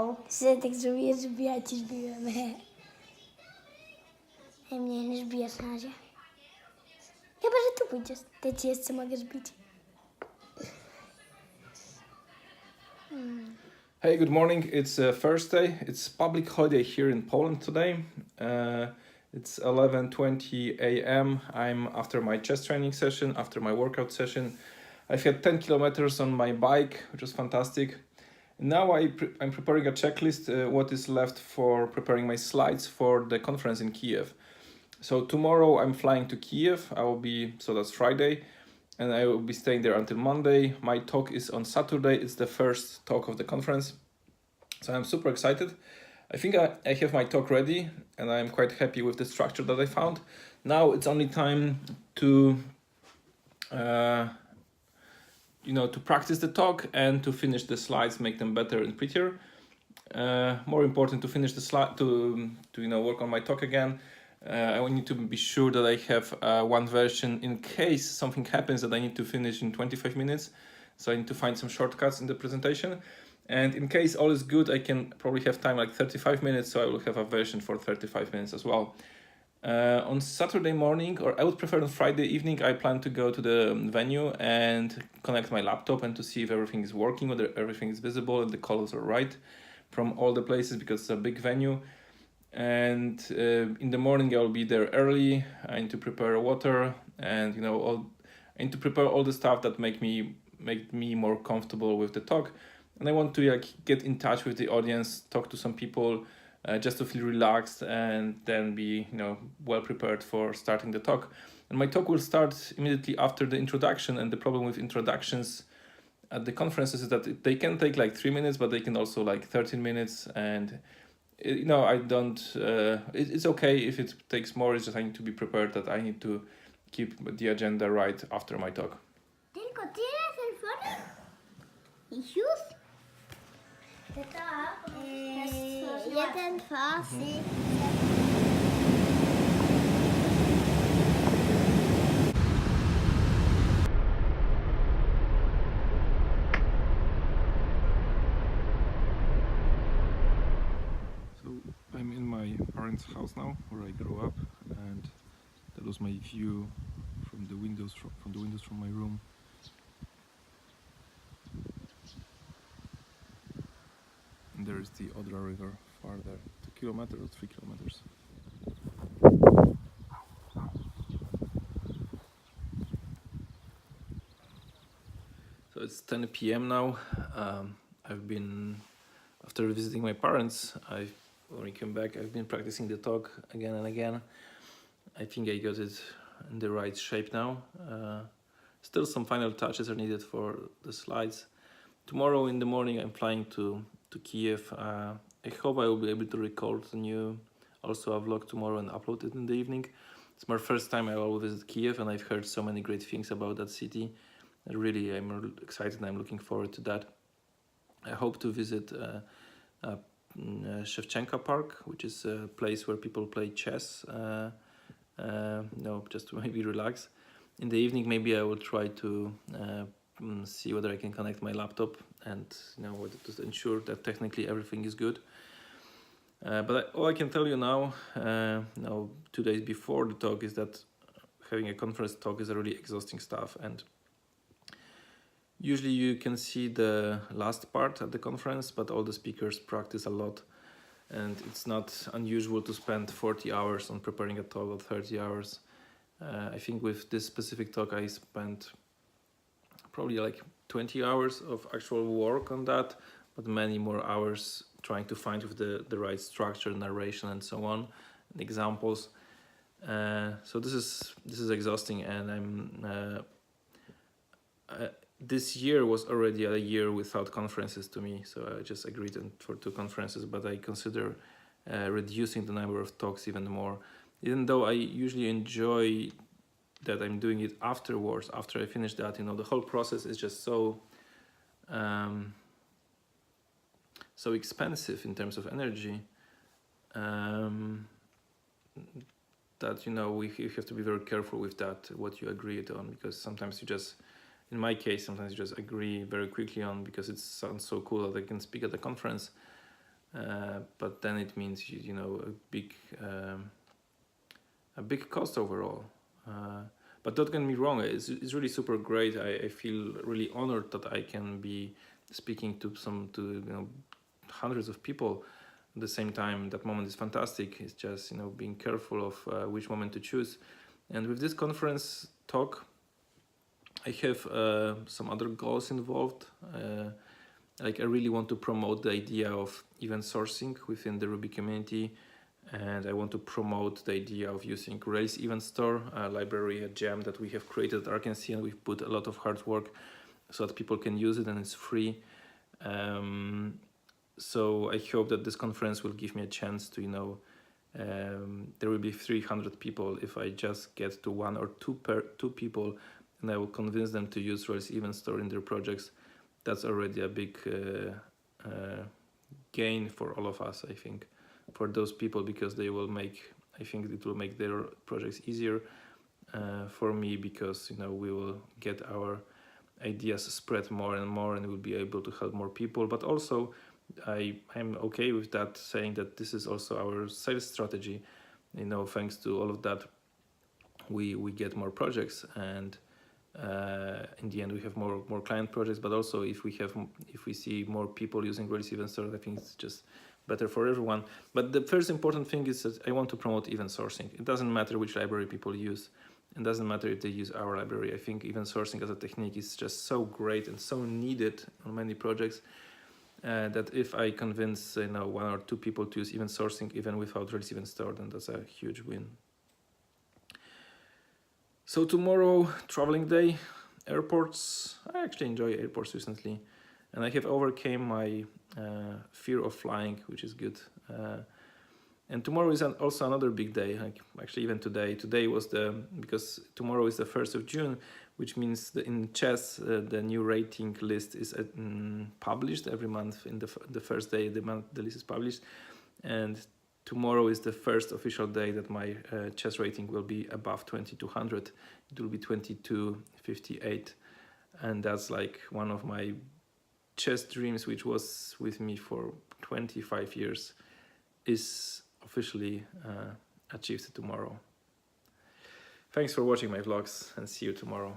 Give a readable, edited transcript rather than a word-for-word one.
Wow, że tak zrobię, żeby ja cię zbiłem. Mnie nie zbijesz na razie. Chyba, że tu pójdziesz. To ci jeszcze mogę zbić. Hey, good morning. It's Thursday. It's public holiday here in Poland today. It's 11:20 a.m. I'm after my chest training session, after my workout session. I've had 10 kilometers on my bike, which was fantastic. Now I'm preparing a checklist, what is left for preparing my slides for the conference in Kiev. So tomorrow I'm flying to Kiev. So that's Friday, and I will be staying there until Monday. My talk is on Saturday. It's the first talk of the conference. So I'm super excited. I think I have my talk ready, and I'm quite happy with the structure that I found. Now it's only time to to practice the talk and to finish the slides, make them better and prettier. More important, to finish the slide, to work on my talk again. I need to be sure that I have one version in case something happens that I need to finish in 25 minutes. So I need to find some shortcuts in the presentation. And in case all is good, I can probably have time like 35 minutes, so I will have a version for 35 minutes as well. On Saturday morning, or I would prefer on Friday evening, I plan to go to the venue and connect my laptop and to see if everything is working, whether everything is visible and the colors are right from all the places, because it's a big venue. And in the morning I will be there early. I need to prepare water, and I need to prepare all the stuff that make me more comfortable with the talk. And I want to get in touch with the audience, talk to some people, just to feel relaxed and then be well prepared for starting the talk. And my talk will start immediately after the introduction. And the problem with introductions at the conferences is that they can take like 3 minutes, but they can also like 13 minutes. And I don't. It's okay if it takes more. It's just I need to be prepared that I need to keep the agenda right after my talk. Tylko tyle telefonów? I już? Tak. 1, 2, 3. So I'm in my parents' house now, where I grew up, and that was my view from the windows from my room. And there is the Odra River farther, 2 kilometers or 3 kilometers. So it's 10 p.m. now. After visiting my parents, when we came back, I've been practicing the talk again and again. I think I got it in the right shape now. Still some final touches are needed for the slides. Tomorrow in the morning I'm flying to Kiev. I hope I will be able to record also a vlog tomorrow and upload it in the evening. It's my first time I will visit Kiev, and I've heard so many great things about that city. And really, I'm excited and I'm looking forward to that. I hope to visit Shevchenko Park, which is a place where people play chess, just to maybe relax. In the evening, maybe I will try to see whether I can connect my laptop and to ensure that technically everything is good. But all I can tell you now, 2 days before the talk, is that having a conference talk is a really exhausting stuff. And usually you can see the last part at the conference, but all the speakers practice a lot. And it's not unusual to spend 40 hours on preparing a talk, or 30 hours. I think with this specific talk, I spent probably like 20 hours of actual work on that, but many more hours trying to find with the right structure, narration, and so on, and examples. So this is exhausting, and this year was already a year without conferences to me. So I just agreed for 2 conferences, but I consider reducing the number of talks even more. Even though I usually enjoy that I'm doing it afterwards, after I finish that, the whole process is just so expensive in terms of energy, that you have to be very careful with that, what you agreed on, because sometimes in my case, sometimes you just agree very quickly on because it sounds so cool that I can speak at the conference, but then it means a big cost overall. But don't get me wrong, it's really super great. I feel really honored that I can be speaking to hundreds of people at the same time. That moment is fantastic. It's just being careful of which moment to choose. And with this conference talk, I have some other goals involved. Like I really want to promote the idea of event sourcing within the Ruby community, and I want to promote the idea of using Rails Event Store, a library, a gem that we have created at Arkansas, and we've put a lot of hard work so that people can use it and it's free. So I hope that this conference will give me a chance to, there will be 300 people if I just get to one or two people, and I will convince them to use Rails Event Store in their projects. That's already a big gain for all of us, I think, for those people, because I think it will make their projects easier. For me, because we will get our ideas spread more and more, and we'll be able to help more people. But also, I'm okay with that, saying that this is also our sales strategy. Thanks to all of that, we get more projects, and in the end we have more client projects. But also, if we see more people using Rails Event Store, I think it's just better for everyone. But the first important thing is that I want to promote event sourcing. It doesn't matter which library people use. It doesn't matter if they use our library. I think event sourcing as a technique is just so great and so needed on many projects, that if I convince one or two people to use event sourcing even without Rails Event Store, then that's a huge win. So tomorrow, traveling day, airports. I actually enjoy airports recently, and I have overcame my fear of flying, which is good. And tomorrow is also another big day. Like actually, even today. Today was because tomorrow is the 1st of June, which means that in chess the new rating list is published every month. In the first day the list is published, and tomorrow is the first official day that my chess rating will be above 2200. It will be 2258, and that's like one of my chess dreams, which was with me for 25 years, is officially achieved tomorrow. Thanks for watching my vlogs, and see you tomorrow.